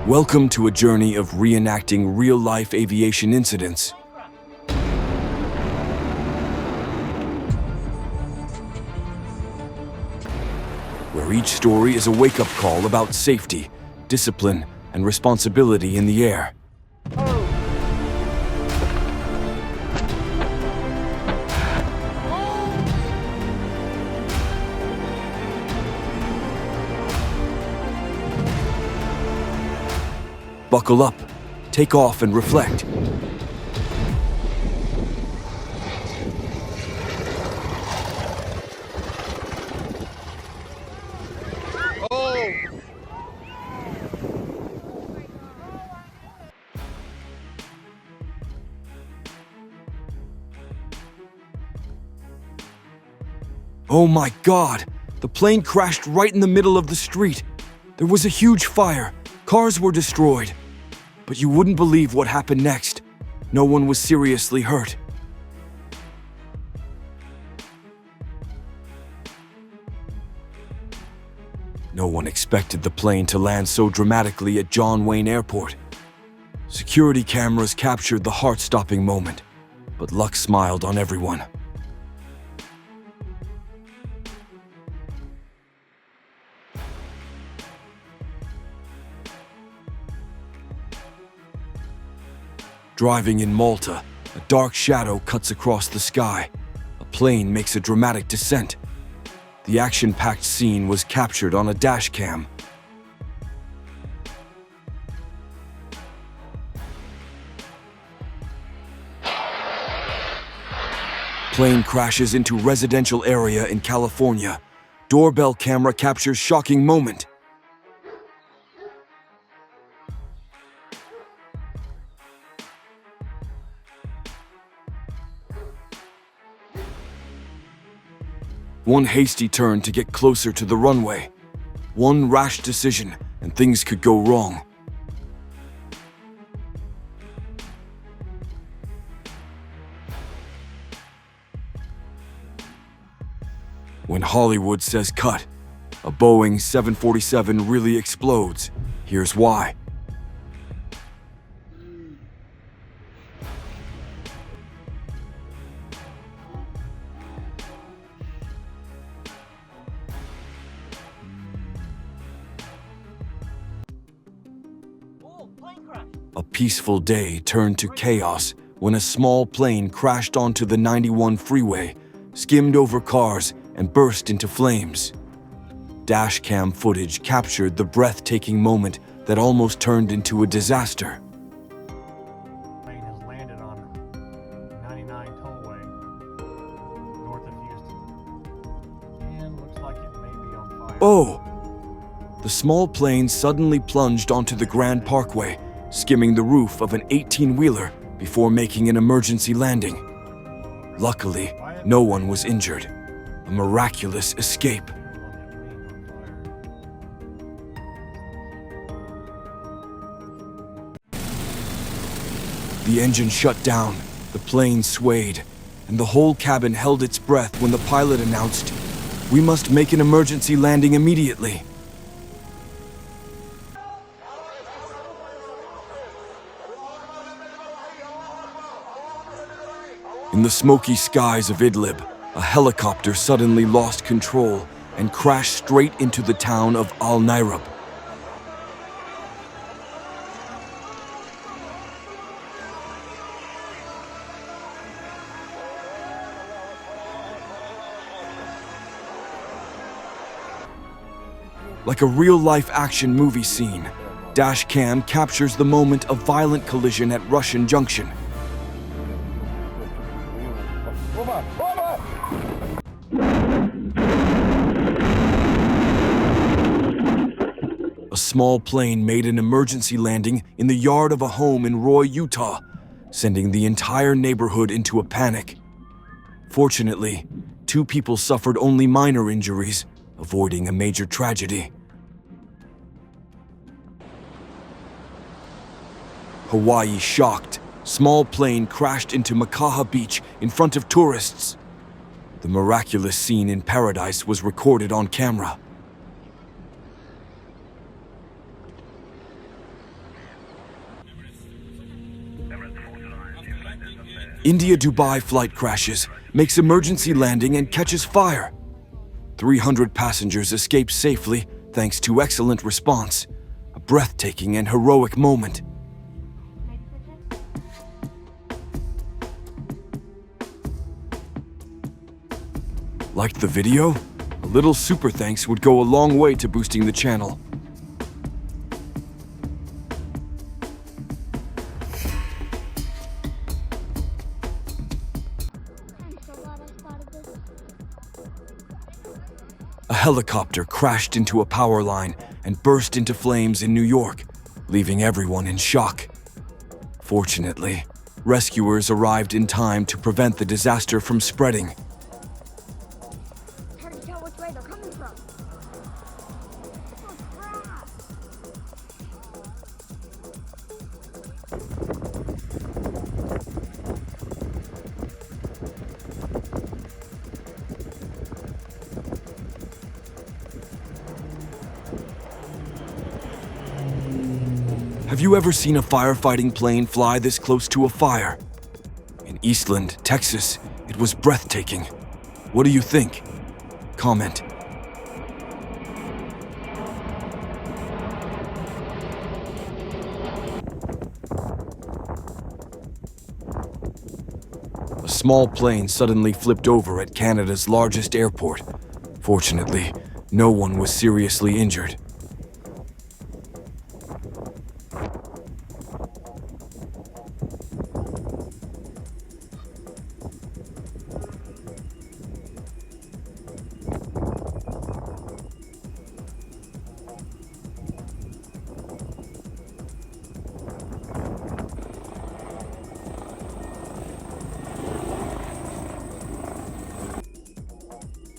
Welcome to a journey of reenacting real-life aviation incidents. Where each story is a wake-up call about safety, discipline, and responsibility in the air. Buckle up, take off, and reflect. Oh my God! The plane crashed right in the middle of the street. There was a huge fire. Cars were destroyed. But you wouldn't believe what happened next. No one was seriously hurt. No one expected the plane to land so dramatically at John Wayne Airport. Security cameras captured the heart-stopping moment, but luck smiled on everyone. Driving in Malta, a dark shadow cuts across the sky. A plane makes a dramatic descent. The action-packed scene was captured on a dash cam. Plane crashes into residential area in California. Doorbell camera captures shocking moment. One hasty turn to get closer to the runway. One rash decision, and things could go wrong. When Hollywood says cut, a Boeing 747 really explodes. Here's why. A peaceful day turned to chaos when a small plane crashed onto the 91 freeway, skimmed over cars, and burst into flames. Dashcam footage captured the breathtaking moment that almost turned into a disaster. The plane has landed on 99 tollway north of Houston, and looks like it may be on fire. Oh! The small plane suddenly plunged onto the Grand Parkway, skimming the roof of an 18-wheeler before making an emergency landing. Luckily, no one was injured. A miraculous escape. The engine shut down, the plane swayed, and the whole cabin held its breath when the pilot announced, "We must make an emergency landing immediately." In the smoky skies of Idlib, a helicopter suddenly lost control and crashed straight into the town of Al-Nairab. Like a real-life action movie scene, Dashcam captures the moment of violent collision at Russian Junction. A small plane made an emergency landing in the yard of a home in Roy, Utah, sending the entire neighborhood into a panic. Fortunately, 2 people suffered only minor injuries, avoiding a major tragedy. Hawaii shocked. Small plane crashed into Makaha Beach in front of tourists. The miraculous scene in paradise was recorded on camera. India-Dubai flight crashes, makes emergency landing and catches fire. 300 passengers escape safely thanks to excellent response. A breathtaking and heroic moment. Liked the video? A little super thanks would go a long way to boosting the channel. A helicopter crashed into a power line and burst into flames in New York, leaving everyone in shock. Fortunately, rescuers arrived in time to prevent the disaster from spreading. It's hard to tell which way they're coming from. Have you ever seen a firefighting plane fly this close to a fire? In Eastland, Texas, it was breathtaking. What do you think? Comment. A small plane suddenly flipped over at Canada's largest airport. Fortunately, no one was seriously injured.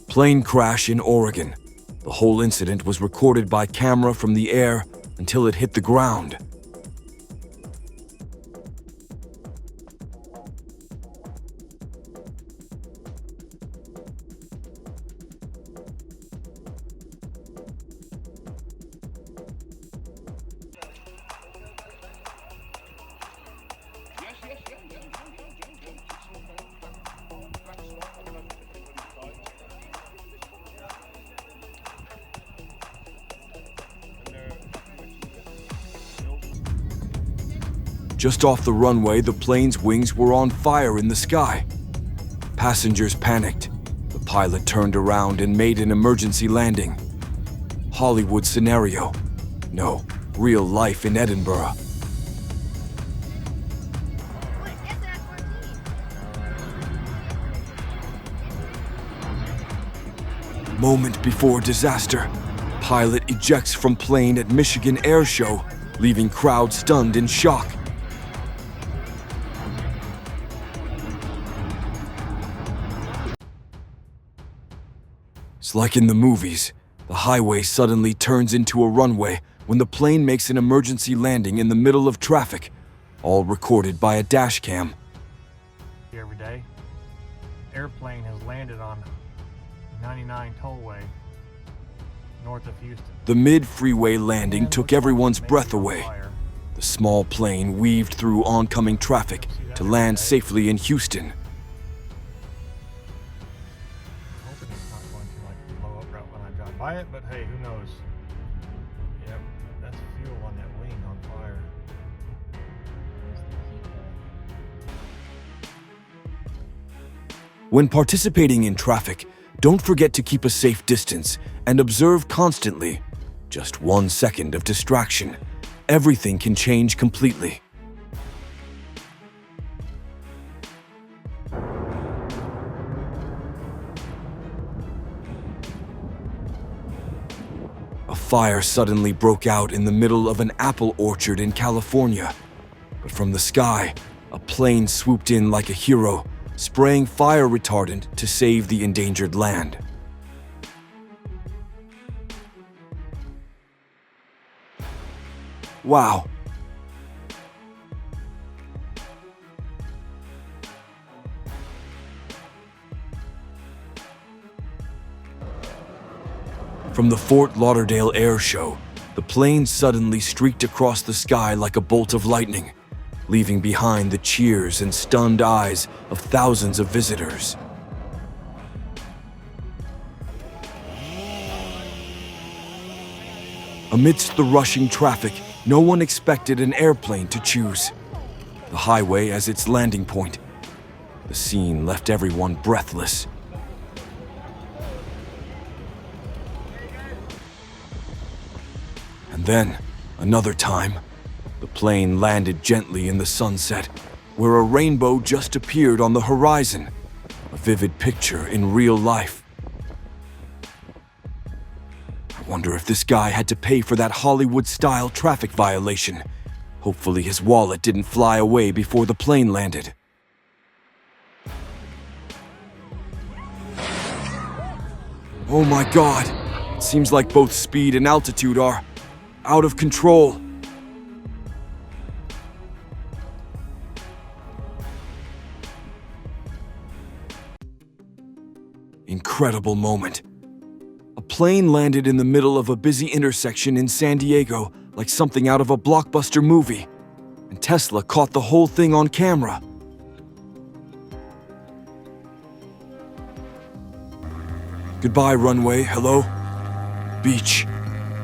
Plane crash in Oregon. The whole incident was recorded by camera from the air until it hit the ground. Just off the runway, the plane's wings were on fire in the sky. Passengers panicked. The pilot turned around and made an emergency landing. Hollywood scenario. No, real life in Edinburgh. Moment before disaster. Pilot ejects from plane at Michigan Air Show, leaving crowd stunned in shock. It's like in the movies. The highway suddenly turns into a runway when the plane makes an emergency landing in the middle of traffic, all recorded by a dash cam. Every day, airplane has landed on 99 tollway north of Houston. The mid-freeway landing took everyone's breath away. The small plane weaved through oncoming traffic to land safely in Houston. Hoping it's not going to like blow up right when I drive by it, but hey, who knows? Yep, that's fuel on that wing on fire. When participating in traffic, don't forget to keep a safe distance and observe constantly. Just 1 second of distraction. Everything can change completely. A fire suddenly broke out in the middle of an apple orchard in California. But from the sky, a plane swooped in like a hero, spraying fire retardant to save the endangered land. Wow. From the Fort Lauderdale Air Show, the plane suddenly streaked across the sky like a bolt of lightning. leaving behind the cheers and stunned eyes of thousands of visitors. Amidst the rushing traffic, no one expected an airplane to choose the highway as its landing point. The scene left everyone breathless. And then, another time, the plane landed gently in the sunset, where a rainbow just appeared on the horizon, a vivid picture in real life. I wonder if this guy had to pay for that Hollywood-style traffic violation. Hopefully his wallet didn't fly away before the plane landed. Oh my God! It seems like both speed and altitude are out of control. Incredible moment. A plane landed in the middle of a busy intersection in San Diego like something out of a blockbuster movie, and Tesla caught the whole thing on camera. Goodbye, runway. Hello? Beach.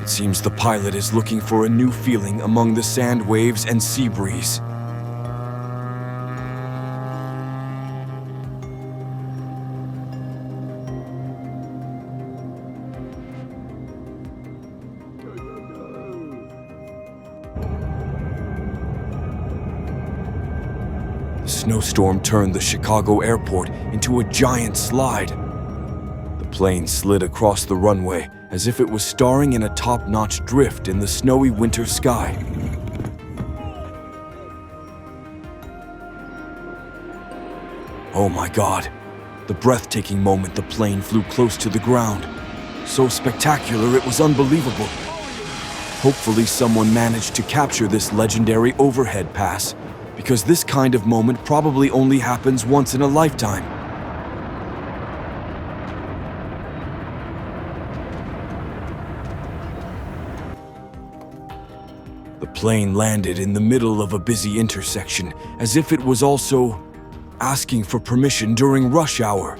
It seems the pilot is looking for a new feeling among the sand waves and sea breeze. The snowstorm turned the Chicago airport into a giant slide. The plane slid across the runway as if it was starring in a top-notch drift in the snowy winter sky. Oh my God, the breathtaking moment the plane flew close to the ground. So spectacular it was unbelievable. Hopefully someone managed to capture this legendary overhead pass, because this kind of moment probably only happens once in a lifetime. The plane landed in the middle of a busy intersection, as if it was also asking for permission during rush hour.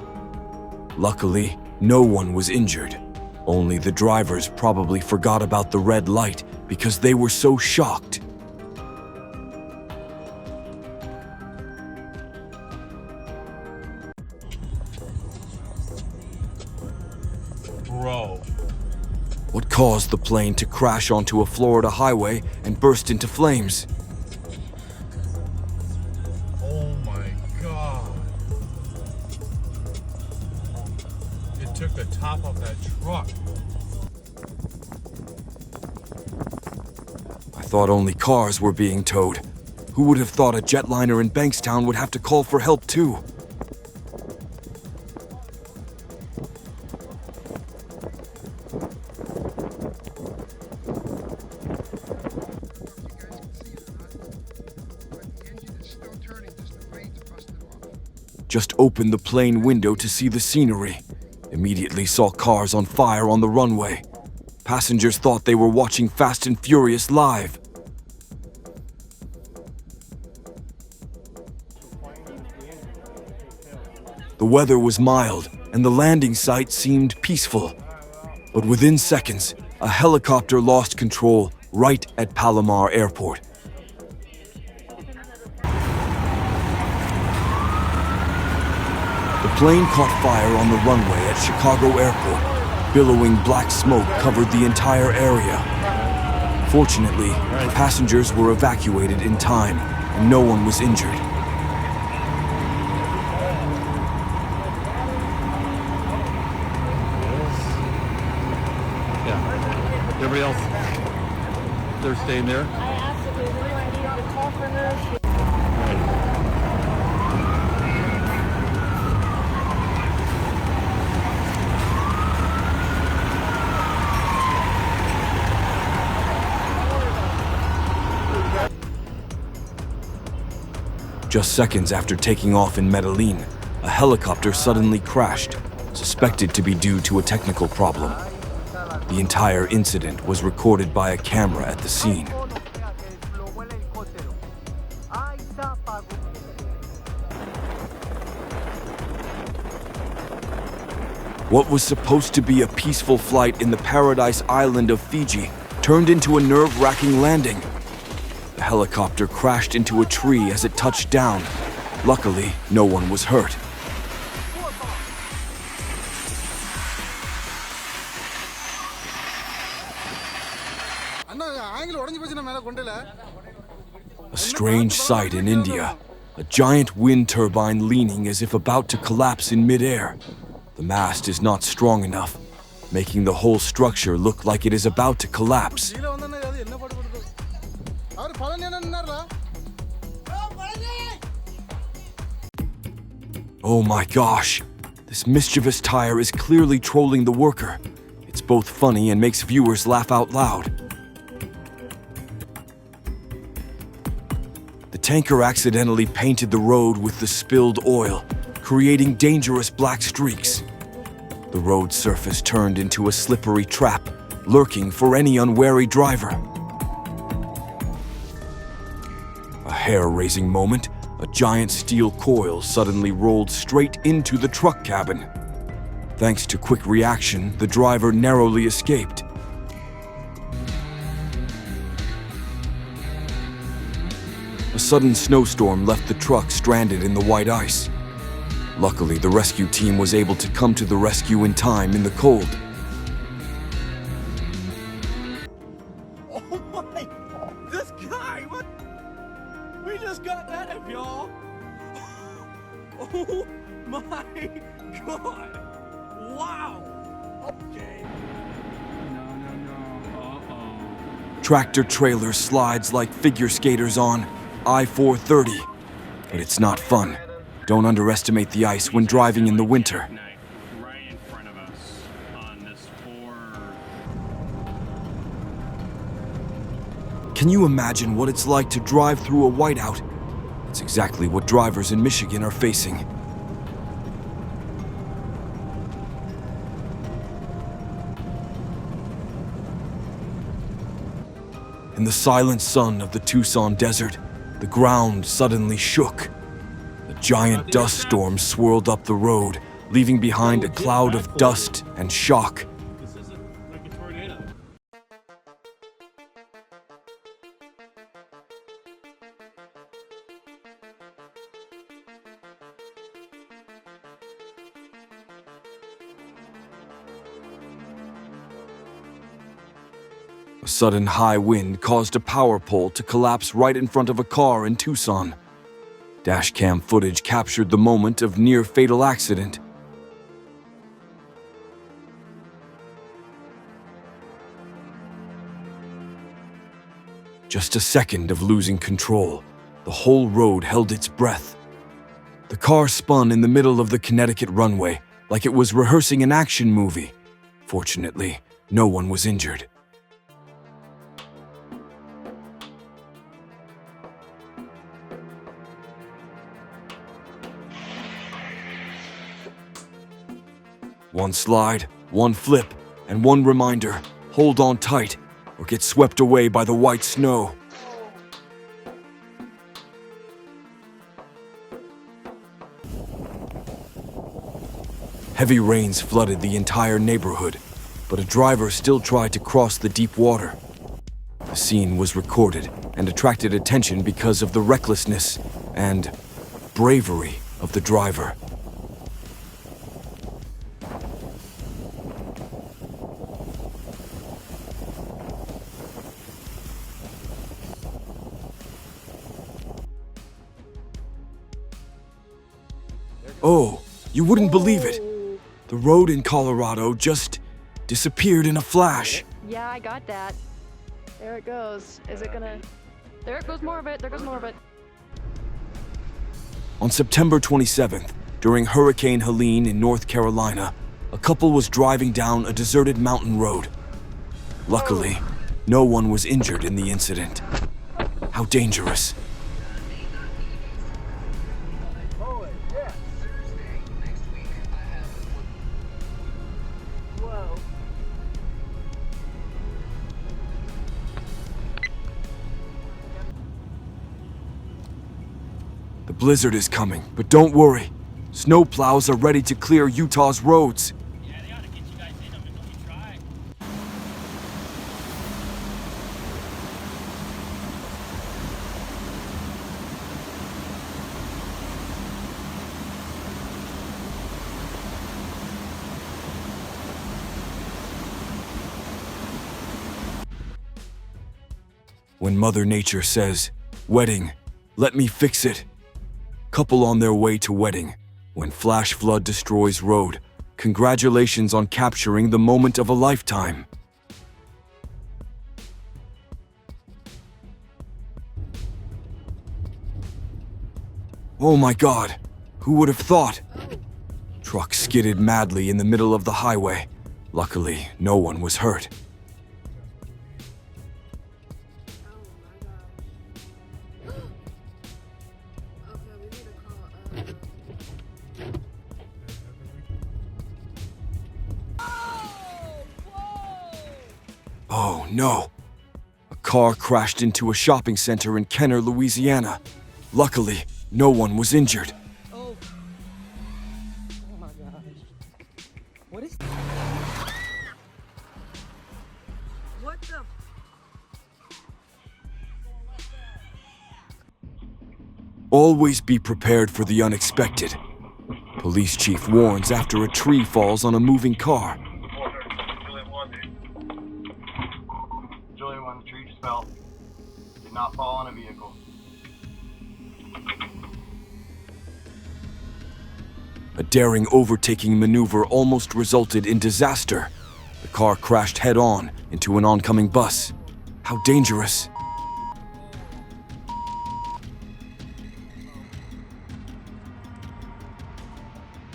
Luckily, no one was injured. Only the drivers probably forgot about the red light because they were so shocked. Bro. What caused the plane to crash onto a Florida highway and burst into flames? Oh my God. It took the top of that truck. I thought only cars were being towed. Who would have thought a jetliner in Bankstown would have to call for help too? Just opened the plane window to see the scenery. Immediately saw cars on fire on the runway. Passengers thought they were watching Fast and Furious live. The weather was mild, and the landing site seemed peaceful. But within seconds, a helicopter lost control right at Palomar Airport. The plane caught fire on the runway at Chicago Airport. Billowing black smoke covered the entire area. Fortunately, passengers were evacuated in time, and no one was injured. Yeah. Everybody else, they're staying there? I absolutely I need to call for nurse. Just seconds after taking off in Medellin, a helicopter suddenly crashed, suspected to be due to a technical problem. The entire incident was recorded by a camera at the scene. What was supposed to be a peaceful flight in the paradise island of Fiji turned into a nerve-wracking landing. The helicopter crashed into a tree as it touched down. Luckily, no one was hurt. A strange sight in India. A giant wind turbine leaning as if about to collapse in midair. The mast is not strong enough, making the whole structure look like it is about to collapse. Oh my gosh! This mischievous tire is clearly trolling the worker. It's both funny and makes viewers laugh out loud. The tanker accidentally painted the road with the spilled oil, creating dangerous black streaks. The road surface turned into a slippery trap, lurking for any unwary driver. A hair-raising moment, a giant steel coil suddenly rolled straight into the truck cabin. Thanks to quick reaction, the driver narrowly escaped. A sudden snowstorm left the truck stranded in the white ice. Luckily, the rescue team was able to come to the rescue in time in the cold. Oh my! This guy! What? We just got that up, y'all! Oh my god! Wow! Okay. No. Uh-oh. Tractor trailer slides like figure skaters on I-430. But it's not fun. Don't underestimate the ice when driving in the winter. Right in front of us on this 4. Can you imagine what it's like to drive through a whiteout? It's exactly what drivers in Michigan are facing. In the silent sun of the Tucson desert, the ground suddenly shook. A giant dust storm swirled up the road, leaving behind a cloud of dust and shock. This isn't like a tornado. A sudden high wind caused a power pole to collapse right in front of a car in Tucson. Dashcam footage captured the moment of near-fatal accident. Just a second of losing control. The whole road held its breath. The car spun in the middle of the Connecticut runway, like it was rehearsing an action movie. Fortunately, no one was injured. One slide, one flip, and one reminder: hold on tight or get swept away by the white snow. Heavy rains flooded the entire neighborhood, but a driver still tried to cross the deep water. The scene was recorded and attracted attention because of the recklessness and bravery of the driver. Oh, you wouldn't believe it. The road in Colorado just disappeared in a flash. Yeah, I got that. There it goes. Is it gonna... There goes more of it. There goes more of it. On September 27th, during Hurricane Helene in North Carolina, a couple was driving down a deserted mountain road. Luckily, no one was injured in the incident. How dangerous. The blizzard is coming, but don't worry. Snowplows are ready to clear Utah's roads. Yeah, When Mother Nature says, "Wedding, let me fix it." Couple on their way to wedding. When flash flood destroys road, congratulations on capturing the moment of a lifetime. Oh my God, who would have thought? Truck skidded madly in the middle of the highway. Luckily, no one was hurt. Oh no! A car crashed into a shopping center in Kenner, Louisiana. Luckily, no one was injured. Oh my gosh. What is... What the... Always be prepared for the unexpected. Police chief warns after a tree falls on a moving car. Julia 1, the tree just fell. Did not fall on a vehicle. A daring overtaking maneuver almost resulted in disaster. The car crashed head-on into an oncoming bus. How dangerous.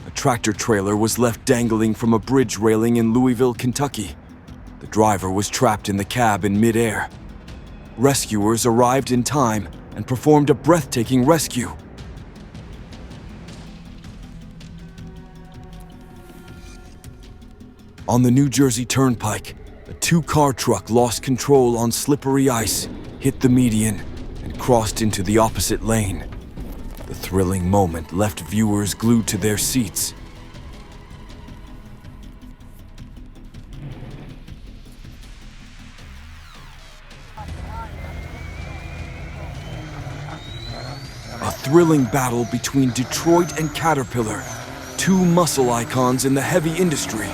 A tractor trailer was left dangling from a bridge railing in Louisville, Kentucky. The driver was trapped in the cab in mid-air. Rescuers arrived in time and performed a breathtaking rescue. On the New Jersey Turnpike, a two-car truck lost control on slippery ice, hit the median, and crossed into the opposite lane. The thrilling moment left viewers glued to their seats. A thrilling battle between Detroit and Caterpillar, two muscle icons in the heavy industry.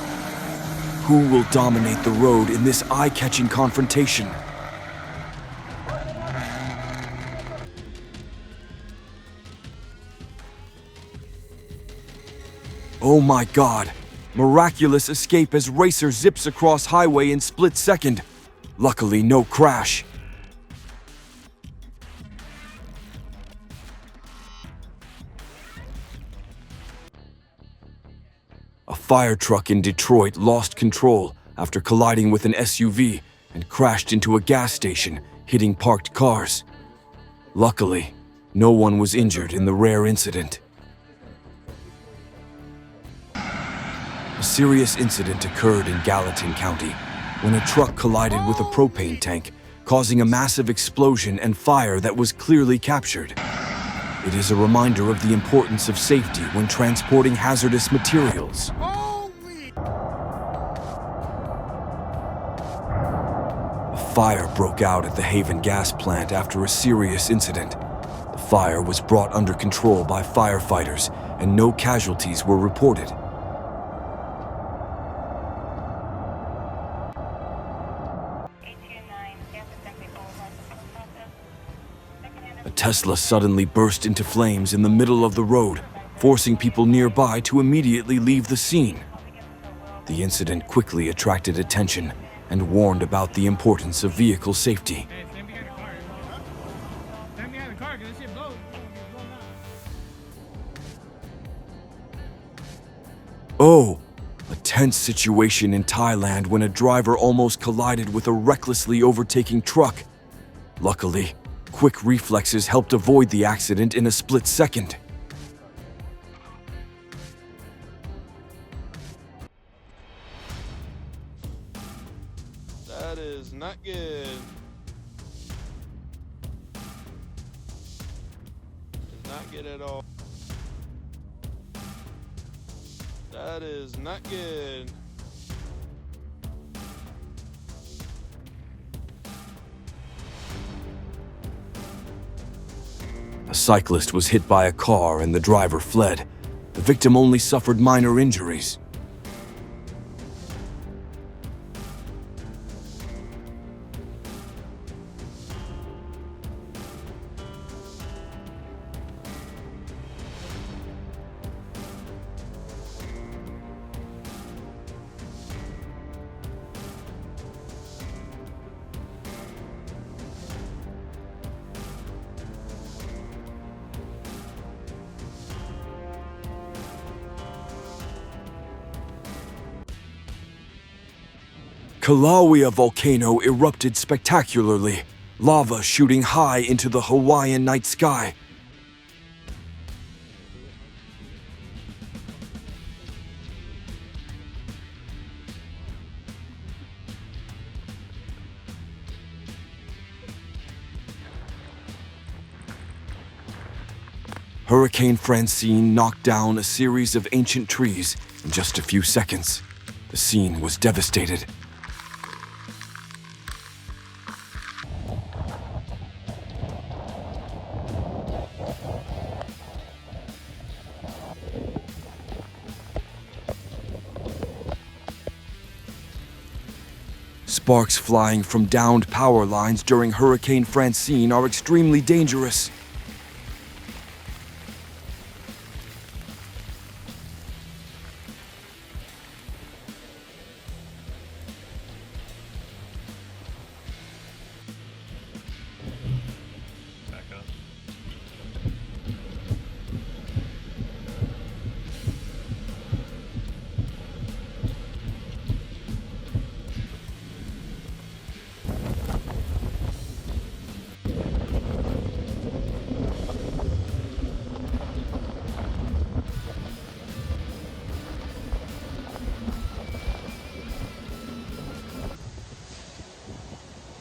Who will dominate the road in this eye-catching confrontation? Oh my God! Miraculous escape as racer zips across highway in split second. Luckily, no crash. A fire truck in Detroit lost control after colliding with an SUV and crashed into a gas station, hitting parked cars. Luckily, no one was injured in the rare incident. A serious incident occurred in Gallatin County when a truck collided with a propane tank, causing a massive explosion and fire that was clearly captured. It is a reminder of the importance of safety when transporting hazardous materials. A fire broke out at the Haven gas plant after a serious incident. The fire was brought under control by firefighters and no casualties were reported. A Tesla suddenly burst into flames in the middle of the road, forcing people nearby to immediately leave the scene. The incident quickly attracted attention and warned about the importance of vehicle safety. Hey, stand behind the car. Stand behind the car, because this shit blows. Oh, a tense situation in Thailand when a driver almost collided with a recklessly overtaking truck. Luckily, quick reflexes helped avoid the accident in a split second. That is not good. It's not good at all. That is not good. A cyclist was hit by a car and the driver fled. The victim only suffered minor injuries. Kilauea volcano erupted spectacularly, lava shooting high into the Hawaiian night sky. Hurricane Francine knocked down a series of ancient trees in just a few seconds. The scene was devastated. Sparks flying from downed power lines during Hurricane Francine are extremely dangerous.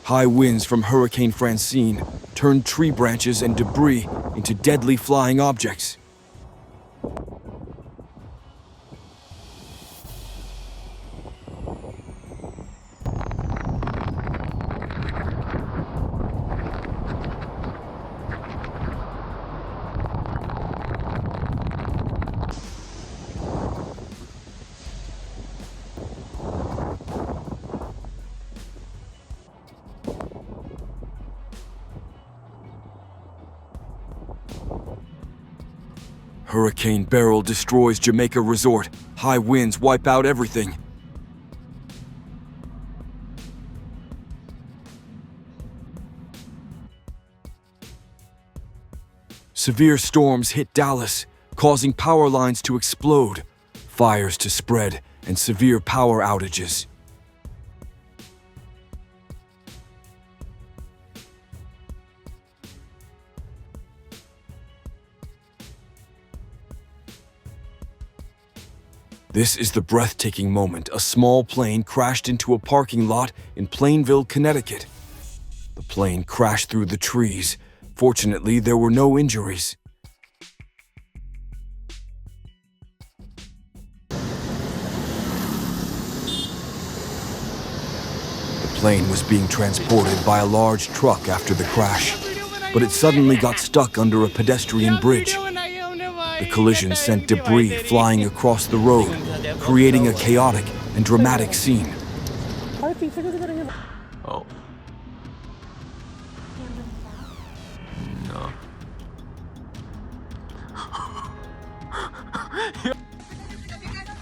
High winds from Hurricane Francine turned tree branches and debris into deadly flying objects. Hurricane Beryl destroys Jamaica Resort. High winds wipe out everything. Severe storms hit Dallas, causing power lines to explode, fires to spread, and severe power outages. This is the breathtaking moment a small plane crashed into a parking lot in Plainville, Connecticut. The plane crashed through the trees. Fortunately, there were no injuries. The plane was being transported by a large truck after the crash, but it suddenly got stuck under a pedestrian bridge. The collision sent debris flying across the road, creating a chaotic and dramatic scene. Oh. No.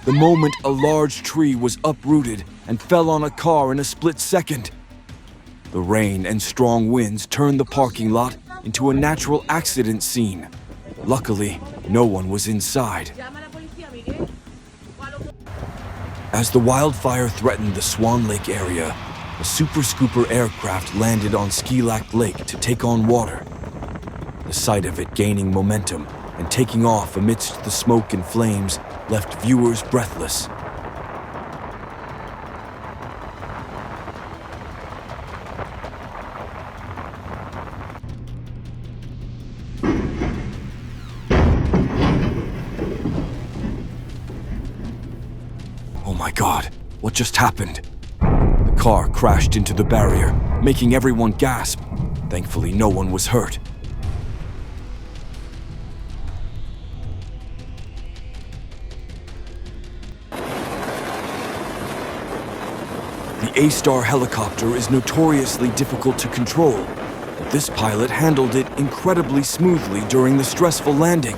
The moment a large tree was uprooted and fell on a car in a split second. The rain and strong winds turned the parking lot into a natural accident scene. Luckily, no one was inside. As the wildfire threatened the Swan Lake area, a Super Scooper aircraft landed on Skilac Lake to take on water. The sight of it gaining momentum and taking off amidst the smoke and flames left viewers breathless. Oh my God, what just happened? The car crashed into the barrier, making everyone gasp. Thankfully, no one was hurt. The A-Star helicopter is notoriously difficult to control, but this pilot handled it incredibly smoothly during the stressful landing.